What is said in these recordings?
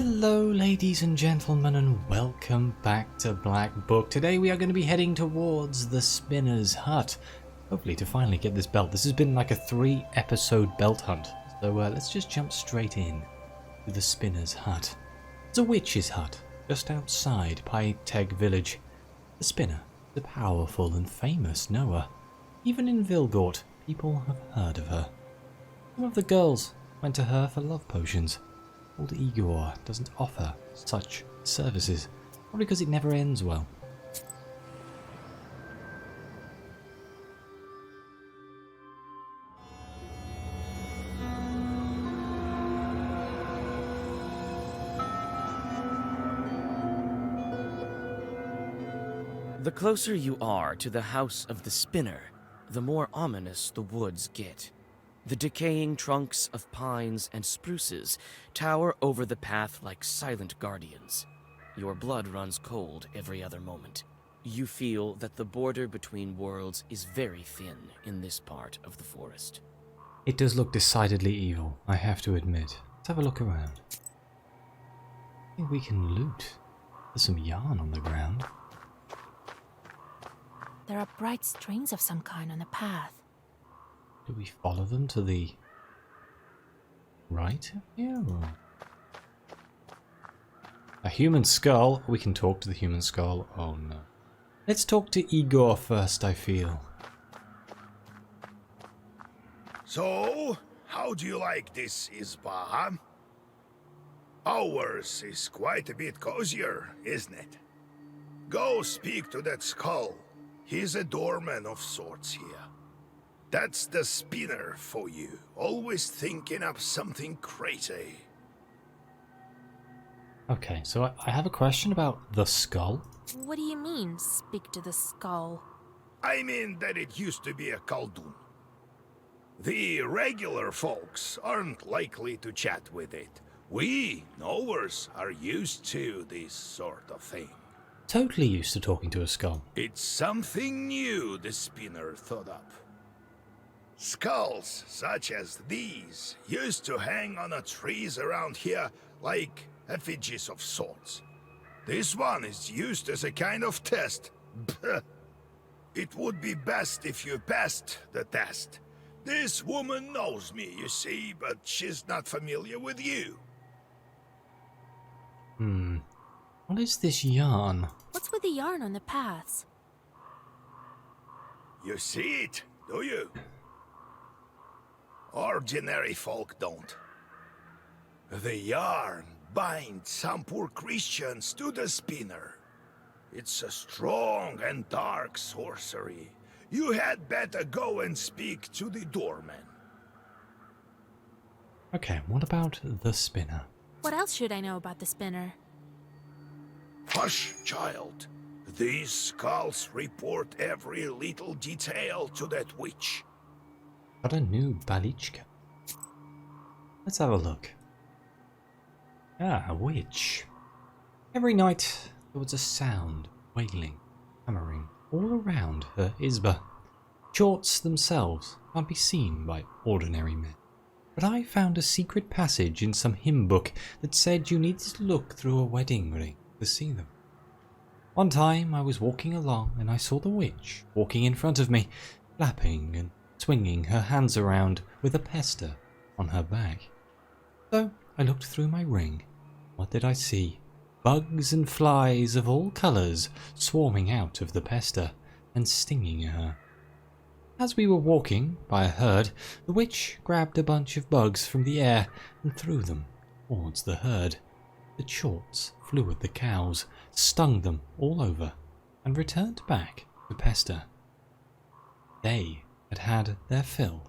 Hello ladies and gentlemen, and welcome back to Black Book. Today we are going to be heading towards the Spinner's Hut, hopefully to finally get this belt. This has been like a 3-episode belt hunt, so let's just jump straight in to the Spinner's Hut. It's a witch's hut just outside Teg village. The Spinner, the powerful and famous Noah. Even in Vilgort, people have heard of her. Some of the girls went to her for love potions. Old Igor doesn't offer such services, probably because it never ends well. The closer you are to the house of the Spinner, the more ominous the woods get. The decaying trunks of pines and spruces tower over the path like silent guardians. Your blood runs cold every other moment. You feel that the border between worlds is very thin in this part of the forest. It does look decidedly evil, I have to admit. Let's have a look around. I think we can loot. There's some yarn on the ground. There are bright strings of some kind on the path. Do we follow them to the right here? Or a human skull? We can talk to the human skull. Oh no. Let's talk to Igor first, I feel. So, how do you like this Izba, huh? Ours is quite a bit cozier, isn't it? Go speak to that skull. He's a doorman of sorts here. That's the Spinner for you, always thinking up something crazy. Okay, so I have a question about the skull. What do you mean, speak to the skull? I mean that it used to be a Khaldun. The regular folks aren't likely to chat with it. We, knowers, are used to this sort of thing. Totally used to talking to a skull. It's something new the Spinner thought up. Skulls such as these used to hang on the trees around here like effigies of sorts. This one is used as a kind of test. It would be best if you passed the test. This woman knows me, you see, but she's not familiar with you. What is this yarn? What's with the yarn on the paths? You see it, do you? Ordinary folk don't. The yarn binds some poor Christians to the Spinner. It's a strong and dark sorcery. You had better go and speak to the doorman. Okay, what about the Spinner? What else should I know about the Spinner? Hush, child. These skulls report every little detail to that witch. Got a new Balichka. Let's have a look. Ah, a witch. Every night there was a sound, wailing, hammering, all around her Izba. Chorts themselves can't be seen by ordinary men. But I found a secret passage in some hymn book that said you needed to look through a wedding ring to see them. One time I was walking along and I saw the witch walking in front of me, flapping and swinging her hands around with a pester on her back. So I looked through my ring. What did I see? Bugs and flies of all colours swarming out of the pester and stinging her. As we were walking by a herd, the witch grabbed a bunch of bugs from the air and threw them towards the herd. The chorts flew at the cows, stung them all over, and returned back to pester. They had had their fill.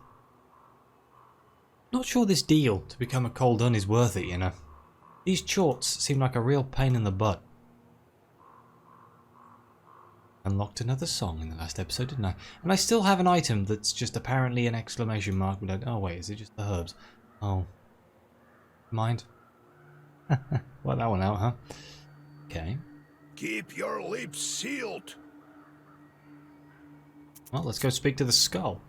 Not sure this deal to become a Khaldun is worth it, you know. These chorts seem like a real pain in the butt. Unlocked another song in the last episode, didn't I? And I still have an item that's just apparently an exclamation mark. But oh wait, is it just the herbs? Oh, mind. Work that one out, huh? Okay. Keep your lips sealed. Well, let's go speak to the skull.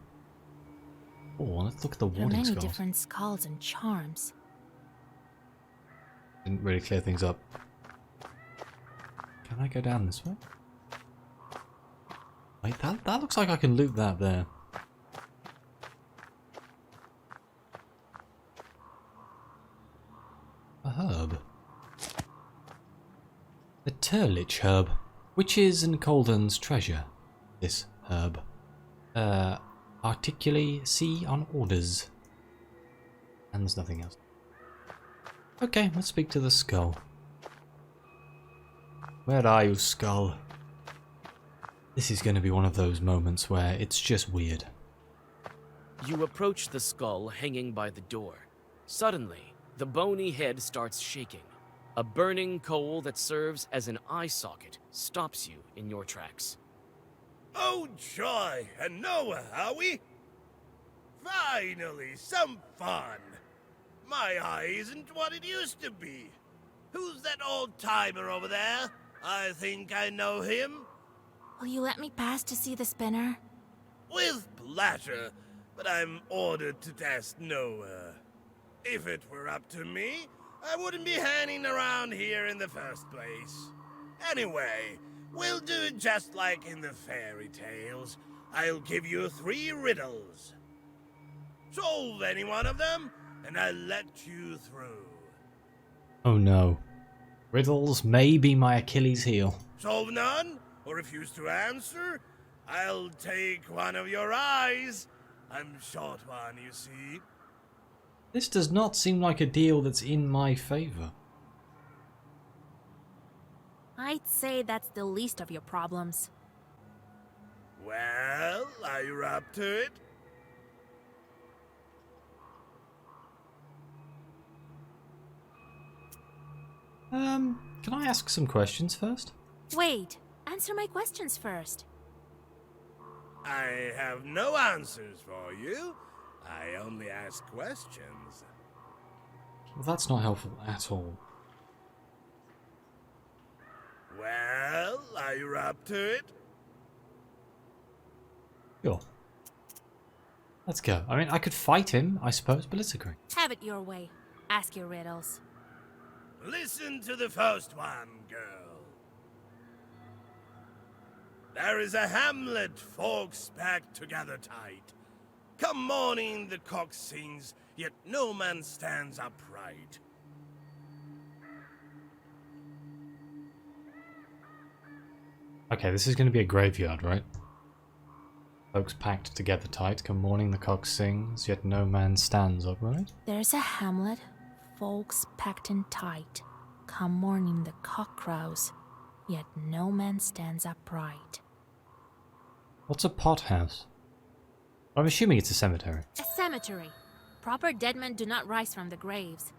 Oh, let's look at the There are warning many skulls. different skulls and charms. Didn't really clear things up. Can I go down this way? Wait, that looks like I can loot that there. A herb. The Turlich herb, which is in Colden's treasure. This herb. Articuli see on orders. And there's nothing else. Okay, let's speak to the skull. Where are you, skull? This is going to be one of those moments where it's just weird. You approach the skull hanging by the door. Suddenly, the bony head starts shaking. A burning coal that serves as an eye socket stops you in your tracks. Oh joy, and Noah, are we? Finally, some fun. My eye isn't what it used to be. Who's that old timer over there? I think I know him. Will you let me pass to see the spinner? With pleasure, but I'm ordered to test Noah. If it were up to me, I wouldn't be hanging around here in the first place. Anyway, we'll do it just like in the fairy tales. I'll give you 3 riddles. Solve any one of them, and I'll let you through. Oh no. Riddles may be my Achilles heel. Solve none, or refuse to answer, I'll take one of your eyes. I'm short one, you see. This does not seem like a deal that's in my favour. I'd say that's the least of your problems. Well, are you up to it? Can I ask some questions first? Wait, answer my questions first. I have no answers for you. I only ask questions. Well, that's not helpful at all. Well, are you up to it? Sure. Let's go. I mean, I could fight him, I suppose, but let's agree. Have it your way. Ask your riddles. Listen to the first one, girl. There is a hamlet, folks packed together tight. Come morning the cock sings, yet no man stands upright. Okay, this is going to be a graveyard, right? Folks packed together tight, come morning the cock sings, yet no man stands upright. There's a hamlet, folks packed in tight. Come morning the cock crows, yet no man stands upright. What's a pothouse? I'm assuming it's a cemetery. A cemetery. Proper dead men do not rise from the graves.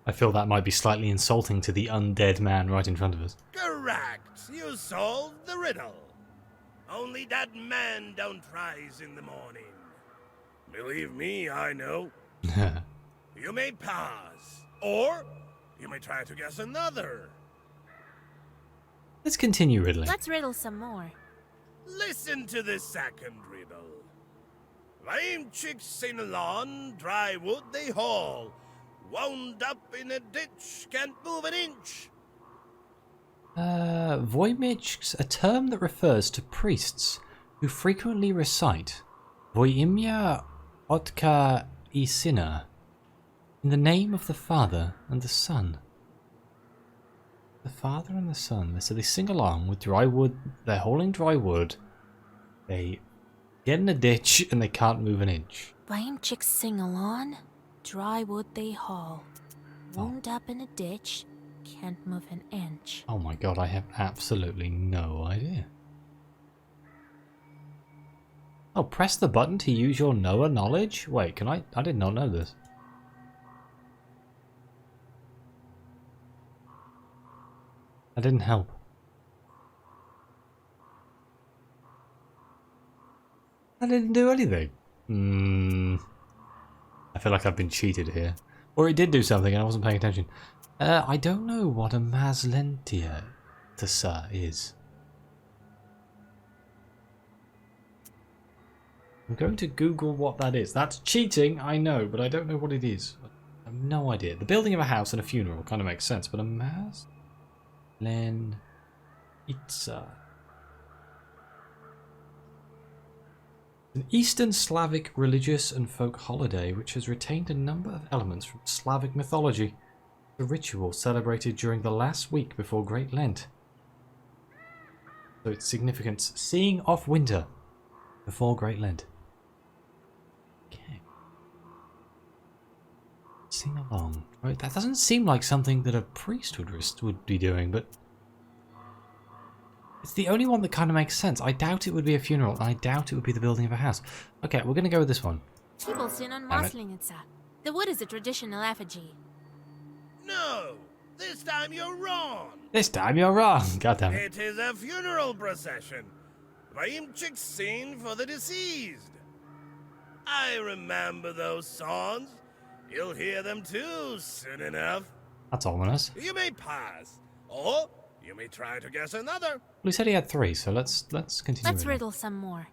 I feel that might be slightly insulting to the undead man right in front of us. Correct. You solved the riddle. Only that man don't rise in the morning. Believe me, I know. You may pass, or you may try to guess another. Let's continue riddling. Let's riddle some more. Listen to the second riddle. Lame chicks in a lawn, dry wood they haul. Wound up in a ditch, can't move an inch. Voimich, a term that refers to priests who frequently recite Voimia Otka Isina in the name of the Father and the Son. The Father and the Son. So they sing along with dry wood. They're hauling dry wood. They get in a ditch and they can't move an inch. Lame chicks sing along, dry wood they haul. Wound up in a ditch, can't move an inch. Oh my god, I have absolutely no idea. Oh, press the button to use your Noah knowledge? Wait, can I? I did not know this. That didn't help. That didn't do anything. I feel like I've been cheated here. Or it did do something and I wasn't paying attention. I don't know what a Maslentia is. I'm going to Google what that is. That's cheating, I know, but I don't know what it is. I have no idea. The building of a house and a funeral kind of makes sense, but a mass? Len... Itza. An Eastern Slavic religious and folk holiday which has retained a number of elements from Slavic mythology. The ritual celebrated during the last week before Great Lent. So its significance, seeing off winter before Great Lent. Okay. Sing along. Right, that doesn't seem like something that a priest would be doing, but it's the only one that kind of makes sense. I doubt it would be a funeral, and I doubt it would be the building of a house. Okay, we're going to go with this one. The wood is a traditional effigy. No, this time you're wrong. This time you're wrong. God damn it. It is a funeral procession. Vaimchik scene for the deceased. I remember those songs. You'll hear them too soon enough. That's ominous. You may pass, or you may try to guess another. Well, he said he had 3, so let's continue. Let's riddle some more.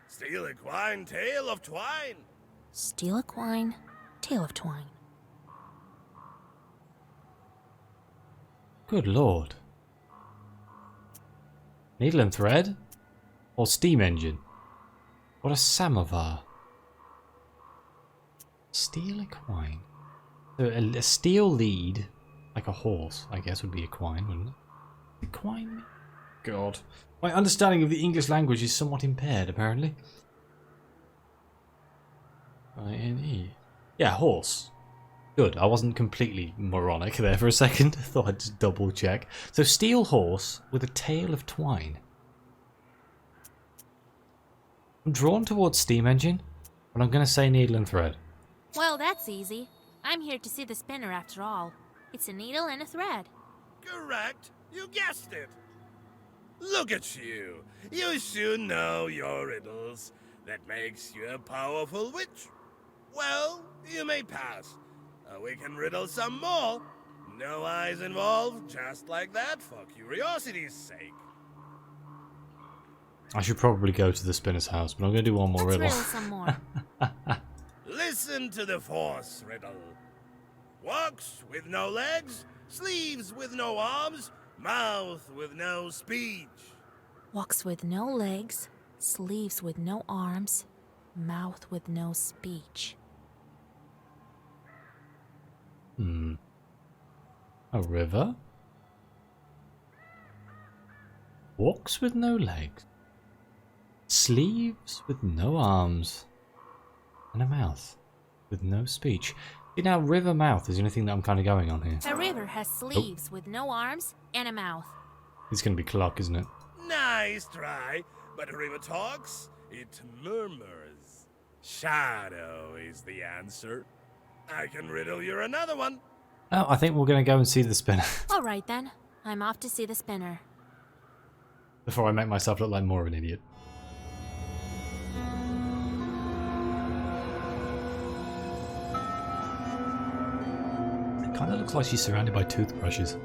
Steal a quine, tale of twine. Steal a quine, tale of twine. Good lord. Needle and thread? Or steam engine? Or a samovar? Steal a quine. So a steel lead, like a horse, I guess would be a quine, wouldn't it? A quine? God. My understanding of the English language is somewhat impaired, apparently. I-N-E. Yeah, horse. Good, I wasn't completely moronic there for a second. I thought I'd just double check. So steel horse with a tail of twine. I'm drawn towards steam engine, but I'm going to say needle and thread. Well, that's easy. I'm here to see the spinner after all. It's a needle and a thread. Correct. You guessed it. Look at you. You soon know your riddles. That makes you a powerful witch. Well, you may pass. We can riddle some more. No eyes involved, just like that, for curiosity's sake. I should probably go to the spinner's house, but I'm going to do one more riddle. Let's riddle some more. Listen to the force riddle. Walks with no legs, sleeves with no arms, mouth with no speech. Walks with no legs, sleeves with no arms, mouth with no speech. A river? Walks with no legs. Sleeves with no arms. And a mouth with no speech. See, now, river mouth is the only thing that I'm kind of going on here. A river has sleeves with no arms and a mouth. It's going to be clock, isn't it? Nice try, but a river talks, it murmurs. Shadow is the answer. I can riddle you another one. Oh, I think we're going to go and see the spinner. All right, then. I'm off to see the spinner. Before I make myself look like more of an idiot. It kind of looks like she's surrounded by toothbrushes.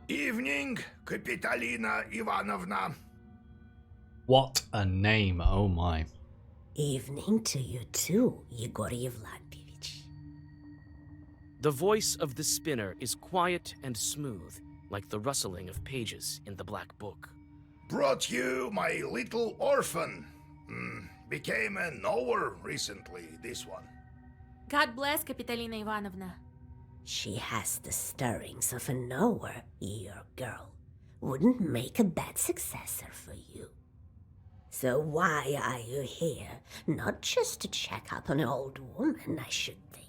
Evening, Kapitalina Ivanovna. What a name, oh my. Evening to you too, Yegor Yevlampevich. The voice of the spinner is quiet and smooth, like the rustling of pages in the Black Book. Brought you my little orphan. Became a knower recently, this one. God bless Kapitalina Ivanovna. She has the stirrings of a knower, your girl. Wouldn't make a bad successor for you. So why are you here? Not just to check up on an old woman, I should think.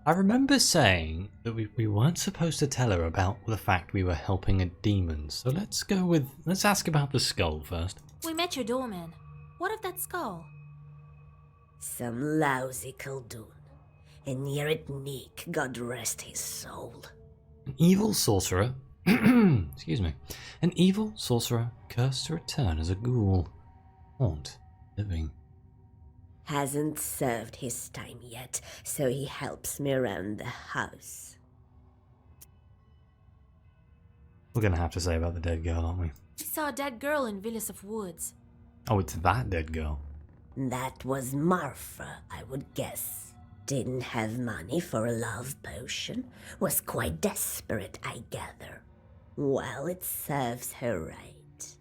I remember saying that we weren't supposed to tell her about the fact we were helping a demon. So let's ask about the skull first. We met your doorman. What of that skull? Some lousy Khaldun. And near it Nick, God rest his soul. An evil sorcerer, excuse me, an evil sorcerer cursed to return as a ghoul. Haunt living. Hasn't served his time yet, so he helps me around the house. We're going to have to say about the dead girl, aren't we? I saw a dead girl in Villas of Woods. Oh, it's that dead girl. That was Marfa, I would guess. Didn't have money for a love potion. Was quite desperate, I gather. Well, it serves her right.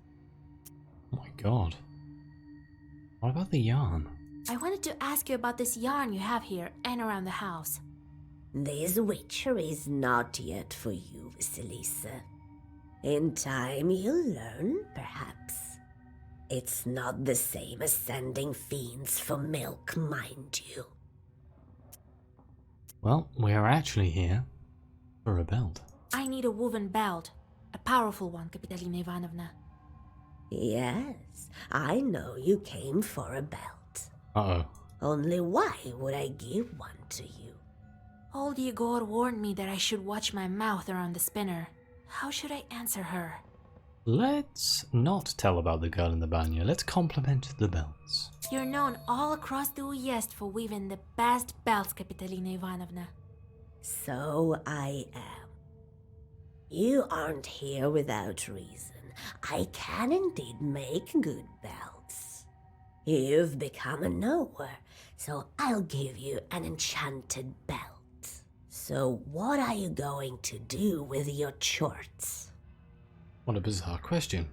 Oh my god. What about the yarn? I wanted to ask you about this yarn you have here and around the house. This witchery is not yet for you, Vasilisa. In time you'll learn, perhaps. It's not the same as sending fiends for milk, mind you. Well, we are actually here for a belt. I need a woven belt. A powerful one, Kapitalina Ivanovna. Yes, I know you came for a belt. Uh-oh. Only why would I give one to you? Old Yegor warned me that I should watch my mouth around the spinner. How should I answer her? Let's not tell about the girl in the banya. Let's compliment the belts. You're known all across the Uyezd for weaving the best belts, Kapitalina Ivanovna. So I am. You aren't here without reason. I can indeed make good belts. You've become a knower, so I'll give you an enchanted belt. So what are you going to do with your chorts? What a bizarre question.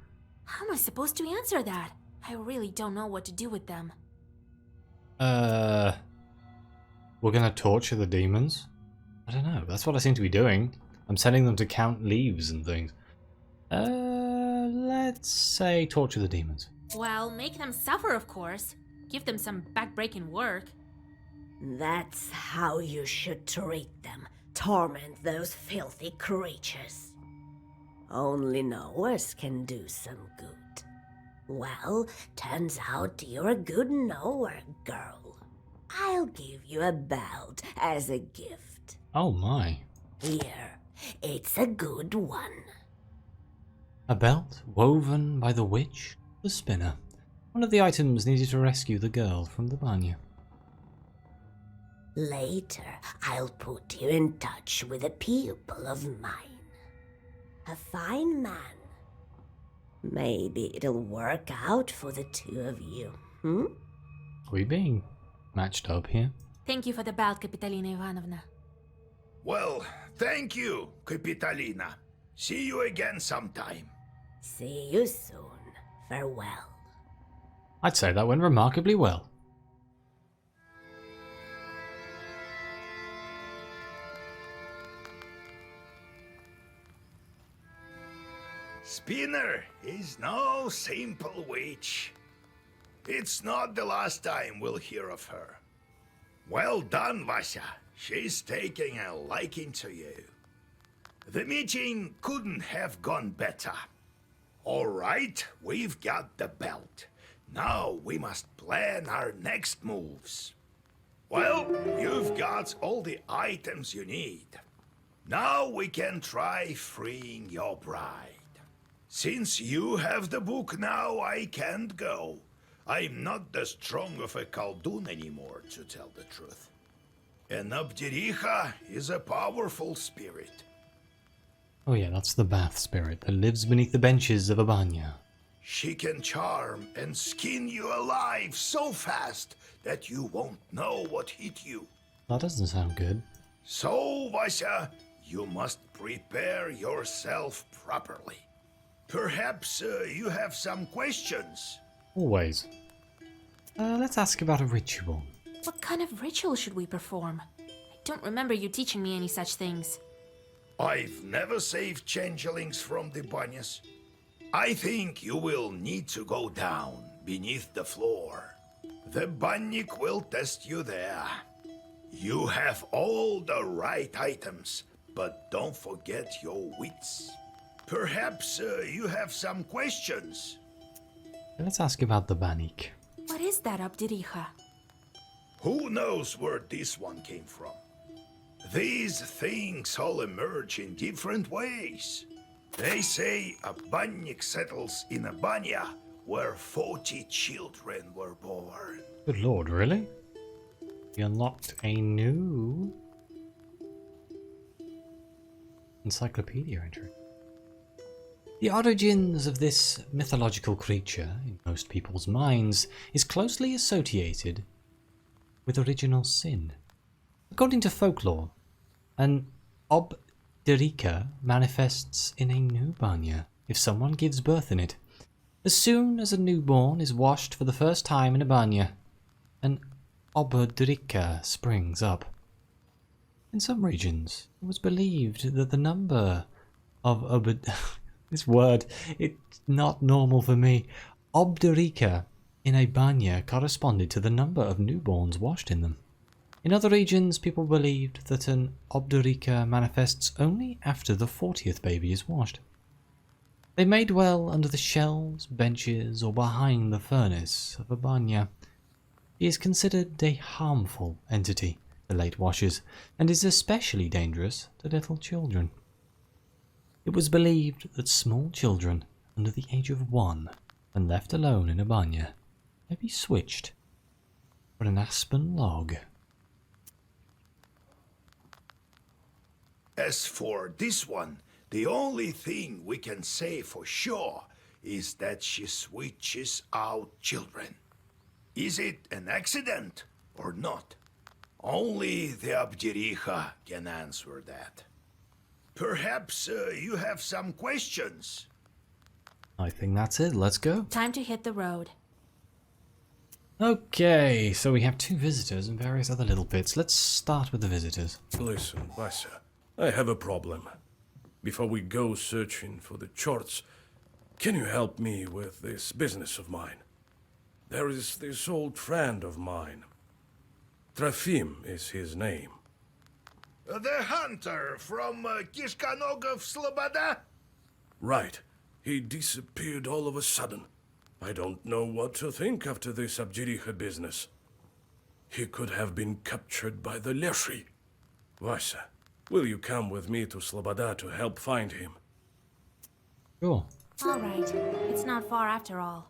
How am I supposed to answer that? I really don't know what to do with them. We're gonna torture the demons? I don't know. That's what I seem to be doing. I'm sending them to count leaves and things. Let's say torture the demons. Well, make them suffer, of course. Give them some back-breaking work. That's how you should treat them. Torment those filthy creatures. Only knowers can do some good. Well, turns out you're a good knower, girl. I'll give you a belt as a gift. Oh my. Here, it's a good one. A belt woven by the witch, the spinner. One of the items needed to rescue the girl from the banya. Later, I'll put you in touch with a pupil of mine. A fine man. Maybe it'll work out for the two of you, Are we being matched up here? Thank you for the belt, Kapitalina Ivanovna. Well, thank you, Kapitalina. See you again sometime. See you soon. Farewell. I'd say that went remarkably well. Spinner is no simple witch. It's not the last time we'll hear of her. Well done, Vasya. She's taking a liking to you. The meeting couldn't have gone better. All right, we've got the belt. Now we must plan our next moves. Well, you've got all the items you need. Now we can try freeing your bride. Since you have the book now, I can't go. I'm not that strong of a Khaldun anymore, to tell the truth. And Abdericha is a powerful spirit. Oh yeah, that's the bath spirit that lives beneath the benches of a banya. She can charm and skin you alive so fast that you won't know what hit you. That doesn't sound good. So, Vasya, you must prepare yourself properly. Perhaps you have some questions. Always. Let's ask about a ritual. What kind of ritual should we perform? I don't remember you teaching me any such things. I've never saved changelings from the banyas. I think you will need to go down beneath the floor. The bannik will test you there. You have all the right items, but don't forget your wits. Perhaps you have some questions. Let's ask about the banik. What is that, Abdericha? Who knows where this one came from? These things all emerge in different ways. They say a bannik settles in a banya where 40 children were born. Good lord, really? You unlocked a new encyclopedia entry. The origins of this mythological creature, in most people's minds, is closely associated with original sin. According to folklore, an obderica manifests in a new banya if someone gives birth in it. As soon as a newborn is washed for the first time in a banya, an obderica springs up. In some regions, it was believed that the number of this word, it's not normal for me. Obderica in a banya corresponded to the number of newborns washed in them. In other regions, people believed that an obderica manifests only after the 40th baby is washed. They may dwell under the shelves, benches, or behind the furnace of a banya. He is considered a harmful entity to late washers, and is especially dangerous to little children. It was believed that small children under the age of 1, when left alone in a banya, may be switched for an aspen log. As for this one, the only thing we can say for sure is that she switches out children. Is it an accident or not? Only the Abdericha can answer that. Perhaps you have some questions? I think that's it. Let's go. Time to hit the road. Okay, so we have 2 visitors and various other little bits. Let's start with the visitors. Listen, Vasa, I have a problem. Before we go searching for the charts, can you help me with this business of mine? There is this old friend of mine. Trofim is his name. The hunter from Kishkanogov Sloboda? Right. He disappeared all of a sudden. I don't know what to think after this Abjiricha business. He could have been captured by the Leshi. Vasa, will you come with me to Sloboda to help find him? Sure. All right. It's not far after all.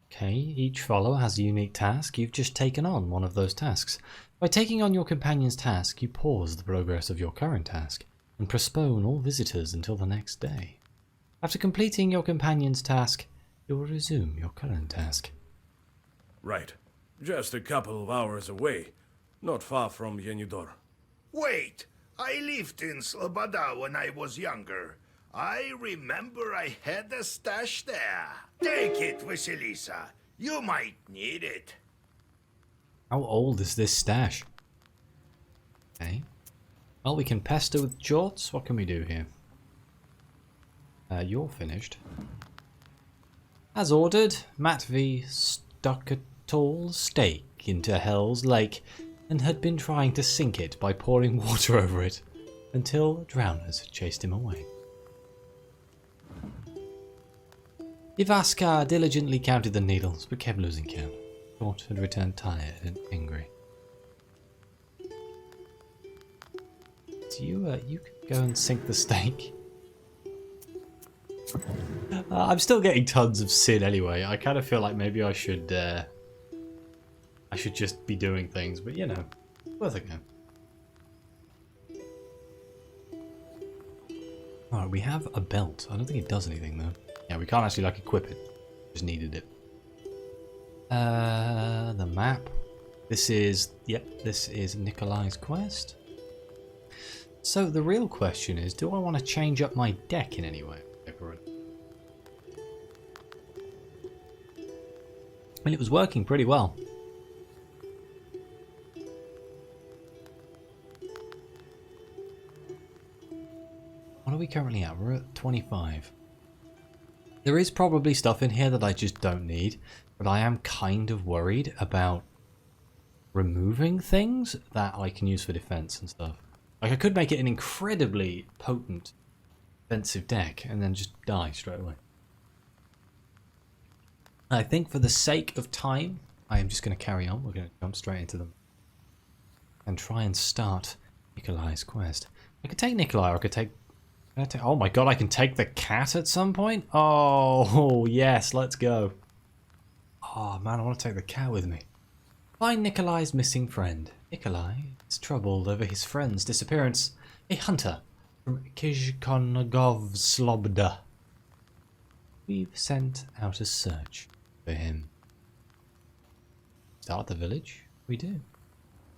Okay, each follower has a unique task. You've just taken on one of those tasks. By taking on your companion's task, you pause the progress of your current task and postpone all visitors until the next day. After completing your companion's task, you will resume your current task. Right. Just a couple of hours away. Not far from Yenidor. Wait, I lived in Sloboda when I was younger. I remember I had a stash there. Take it, Vasilisa. You might need it. How old is this stash? Okay. Well, we can pester with jorts. What can we do here? You're finished. As ordered, Matvey stuck a tall stake into Hell's Lake and had been trying to sink it by pouring water over it until drowners had chased him away. Ivaska diligently counted the needles but kept losing count. Thought had returned tired and angry. So you can go and sink the stake. I'm still getting tons of sin anyway. I kind of feel like maybe I should just be doing things, but you know, worth a go. Alright, we have a belt. I don't think it does anything though. Yeah, we can't actually like equip it. Just needed it. The map. This is Nikolai's quest. So the real question is, do I want to change up my deck in any way? I mean, it was working pretty well. What are we currently at? We're at 25. There is probably stuff in here that I just don't need, but I am kind of worried about removing things that I can use for defense and stuff. Like, I could make it an incredibly potent defensive deck and then just die straight away. I think for the sake of time, I am just going to carry on. We're going to jump straight into them and try and start Nikolai's quest. I could take Nikolai, or I could take... Oh my god, I can take the cat at some point? Oh, yes, let's go. Oh man, I want to take the cat with me. Find Nikolai's missing friend. Nikolai is troubled over his friend's disappearance. A hunter from Kizhkongovslobda. We've sent out a search for him. Start the village? We do.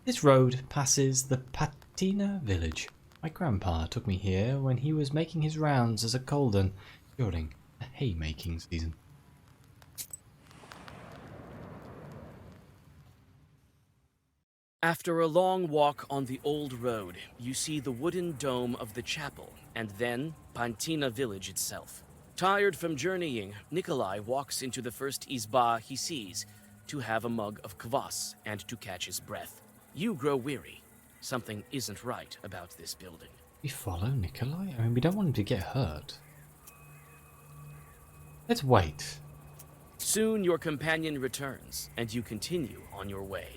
This road passes the Patina village. My grandpa took me here when he was making his rounds as a Colden during the haymaking season. After a long walk on the old road, you see the wooden dome of the chapel, and then Pantina village itself. Tired from journeying, Nikolai walks into the first izba he sees to have a mug of kvass and to catch his breath. You grow weary. Something isn't right about this building. We follow Nikolai? I mean, we don't want him to get hurt. Let's wait. Soon your companion returns, and you continue on your way.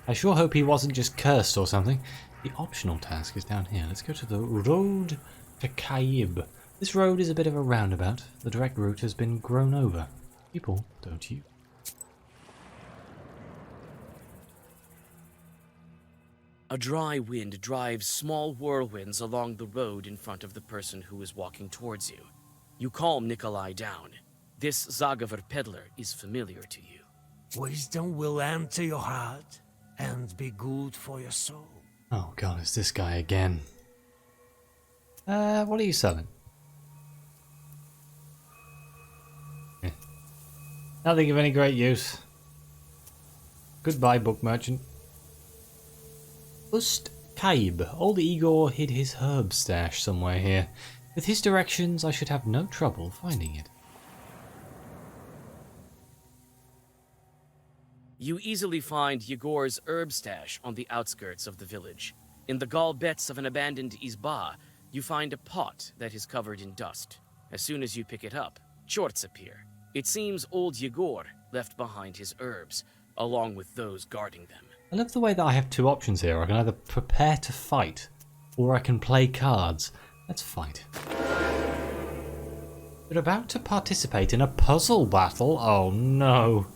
I sure hope he wasn't just cursed or something. The optional task is down here. Let's go to the road to Kaib. This road is a bit of a roundabout. The direct route has been grown over. People don't use. A dry wind drives small whirlwinds along the road in front of the person who is walking towards you. You calm Nikolai down. This Zagavar peddler is familiar to you. Wisdom will enter your heart and be good for your soul. Oh god, it's this guy again. What are you selling? Nothing of any great use. Goodbye, book merchant. Ust Kaib. Old Igor hid his herb stash somewhere here. With his directions, I should have no trouble finding it. You easily find Yegor's herb stash on the outskirts of the village. In the gallbets of an abandoned izba, you find a pot that is covered in dust. As soon as you pick it up, chorts appear. It seems old Yegor left behind his herbs, along with those guarding them. I love the way that I have two options here. I can either prepare to fight, or I can play cards. Let's fight. We're about to participate in a puzzle battle? Oh no.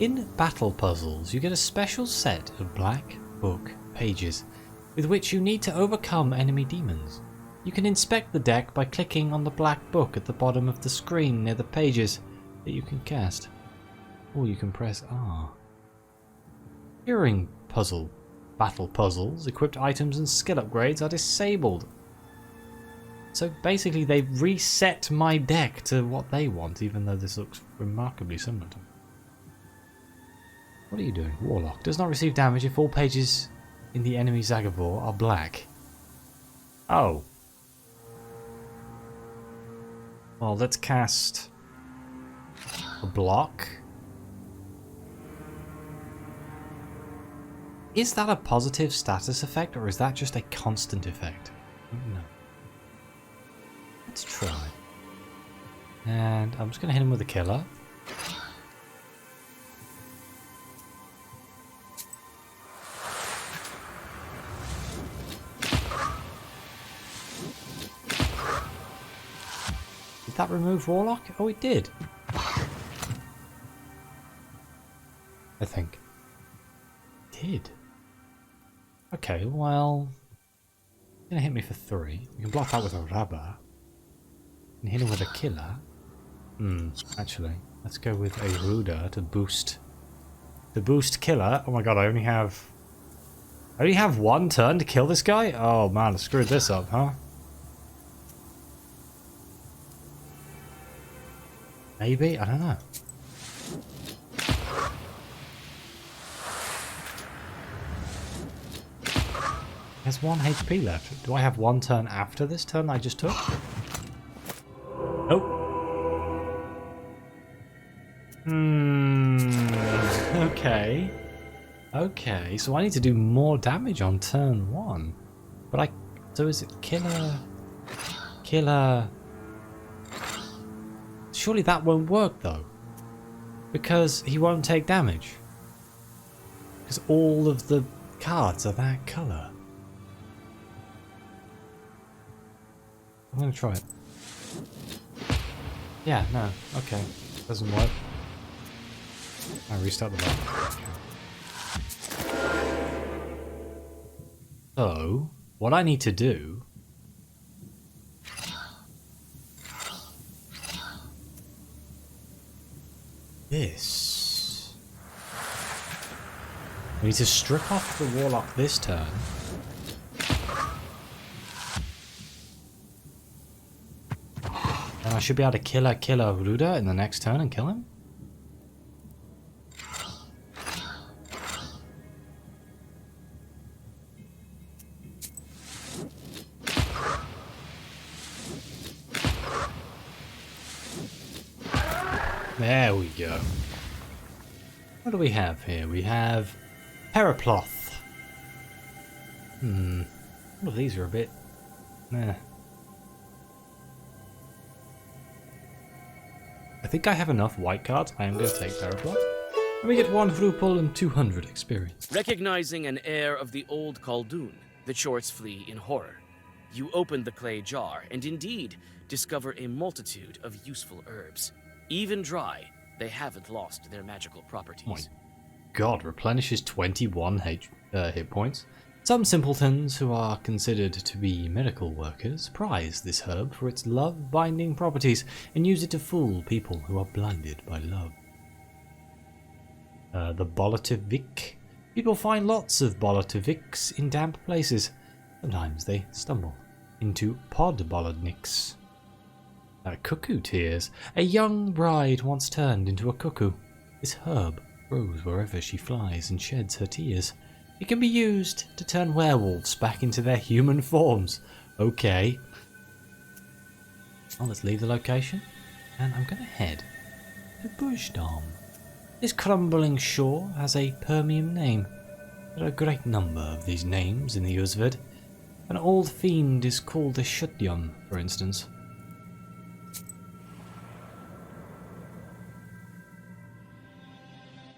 In battle puzzles, you get a special set of black book pages with which you need to overcome enemy demons. You can inspect the deck by clicking on the black book at the bottom of the screen near the pages that you can cast. Or you can press R. During battle puzzles, equipped items and skill upgrades are disabled. So basically they've reset my deck to what they want, even though this looks remarkably similar to it. What are you doing? Warlock. Does not receive damage if all pages in the enemy Zagavor are black. Oh. Well, let's cast a block. Is that a positive status effect, or is that just a constant effect? I don't know. Let's try. And I'm just going to hit him with a killer. Did that remove Warlock? Oh, it did. I think. It did. Okay, well... He's gonna hit me for 3. We can block that with a Rabba. And hit him with a killer. Actually. Let's go with a Ruda to boost... To boost killer. Oh my god, I only have 1 turn to kill this guy? Oh man, I screwed this up, huh? Maybe? I don't know. There's 1 HP left. Do I have 1 turn after this turn I just took? Nope. Okay. Okay, so I need to do more damage on turn 1. But so is it killer... Killer... Surely that won't work though. Because he won't take damage. Because all of the cards are that colour. I'm gonna try it. Yeah, no, okay. Doesn't work. I restart the bar. So, what I need to do... This. We need to strip off the warlock this turn. And I should be able to kill Ruda in the next turn and kill him. There we go. What do we have here? We have Periploth. All of these are a bit... Meh. I think I have enough white cards. I am going to take Periploth. And we get 1 Vrupul and 200 experience. Recognizing an heir of the old Khaldun, the shorts flee in horror. You open the clay jar and indeed discover a multitude of useful herbs. Even dry, they haven't lost their magical properties. My God, replenishes 21 hit points. Some simpletons who are considered to be miracle workers prize this herb for its love-binding properties and use it to fool people who are blinded by love. The Bolotovik. People find lots of Bolotoviks in damp places. Sometimes they stumble into Podbolodniks. Cuckoo tears. A young bride once turned into a cuckoo. This herb grows wherever she flies and sheds her tears. It can be used to turn werewolves back into their human forms. Okay. Well, let's leave the location. And I'm going to head to Bujdom. This crumbling shore has a Permian name. There are a great number of these names in the Uzvid. An old fiend is called the Shutyum, for instance.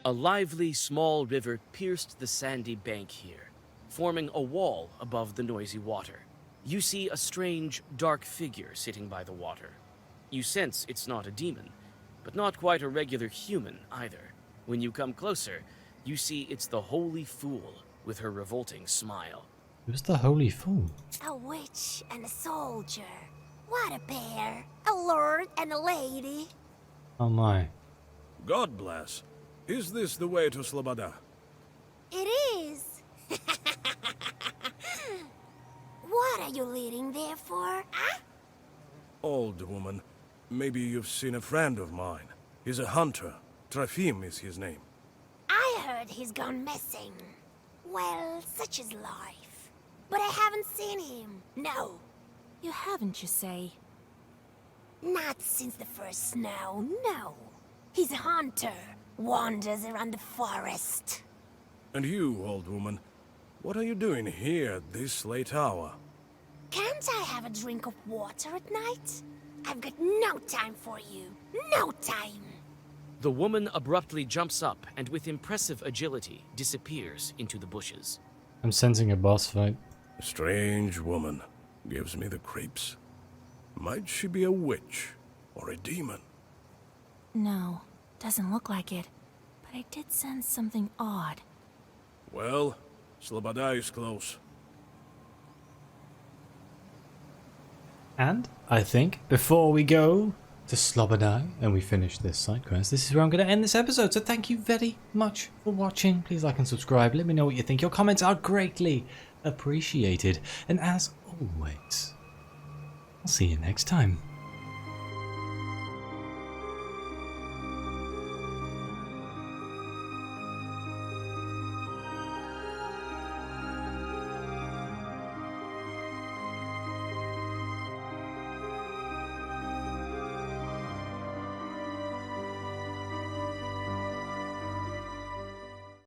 A lively small river pierced the sandy bank here, forming a wall above the noisy water. You see a strange, dark figure sitting by the water. You sense it's not a demon, but not quite a regular human either. When you come closer, you see it's the Holy Fool with her revolting smile. Who's the Holy Fool? A witch and a soldier. What a pair. A lord and a lady. Oh my. God bless. Is this the way to Sloboda? It is. What are you leading there for, huh? Old woman, maybe you've seen a friend of mine. He's a hunter. Trofim is his name. I heard he's gone missing. Well, such is life. But I haven't seen him. No. You haven't, you say? Not since the first snow, no. He's a hunter. Wanders around the forest. And you, old woman, what are you doing here at this late hour? Can't I have a drink of water at night? I've got no time for you. No time. The woman abruptly jumps up and with impressive agility disappears into the bushes. I'm sensing a boss fight. A strange woman. Gives me the creeps. Might she be a witch or a demon? No, doesn't look like it. But I did sense something odd. Well, Sloboda is close. And I think before we go to Slobodai and we finish this side quest, this is where I'm going to end this episode. So thank you very much for watching. Please like and subscribe. Let me know what you think. Your comments are greatly appreciated. And as always, I'll see you next time.